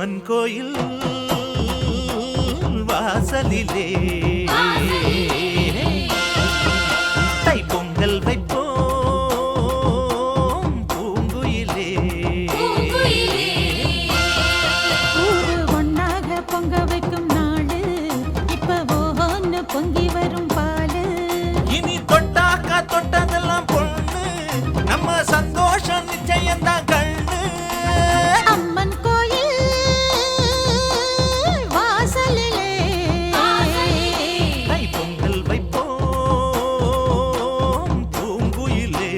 அம்மன் கோயில் வாசலிலே தைப்பொங்கல் வைப்போம் பூங்குயிலே. ஊரு ஒன்னாக பொங்க வைக்கும் நாடு இப்ப ஓன்னு பொங்கி வரும் பாலு. இனி தொட்டாக்கா தொட்டதெல்லாம் பொண்ணு நம்ம சந்தோஷம் நிச்சயம்தான் கண்ணு. அம்மன் கோயில் வாசலிலே தைப்பொங்கல் வைப்போம் பூங்குயிலே.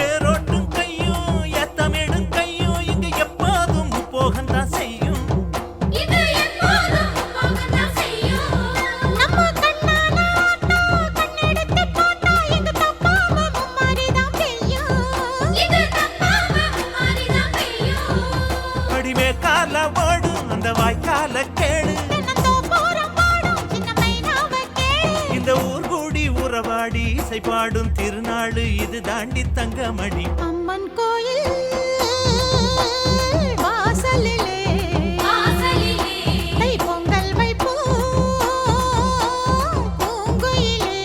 ஏரோட்டும் கையும் ஏத்தமிடும் கையும் இங்கு எப்போதும் போகத்தான் செய்யும். நம்ம கண்ணால ஆட்டா கண்ணெடுத்து பார்த்தா எங்க தப்பாம மும்மாரிதான் பெய்யும். அடிமே கால ஓடும் அந்த வாய்க்கால கேடு. தென்னந்தோப்புறம் பாடும் சின்ன மைனாவ கேளு. இந்த ஊர் கூடி உறவாடி இசை பாடும் திருநாடு இது தாண்டி தங்கமணி. அம்மன் கோயில் வாசலிலே தைப்பொங்கல் வைப்போம் பூங்குயிலே.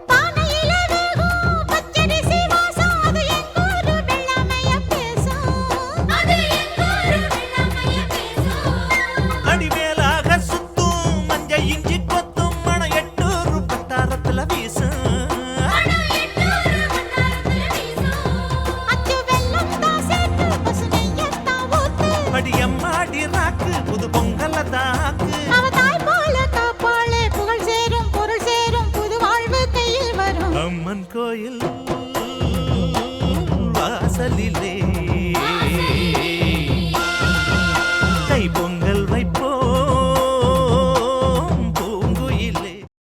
பானையிலே வேகும் பச்சரிசி வாசம் அது எங்கூரு வெள்ளாமைய பேசும். அடிமேலாக சுத்தும் மஞ்ச இஞ்சி கொத்தும் மணம் 800 பட்டாரத்துல வீசும். அச்சு வெல்லம் தான் சேர்த்து பசு நெய்யத்தான் ஊத்து. படியம்மாடி ராக்கு புது பொங்கல தாக்கு. அவ தாய் போல காப்பாளே புகழ் சேரும் பொருள் சேரும் புது வாழ்வு கையில் வரும். அம்மன் கோயில் வாசலிலே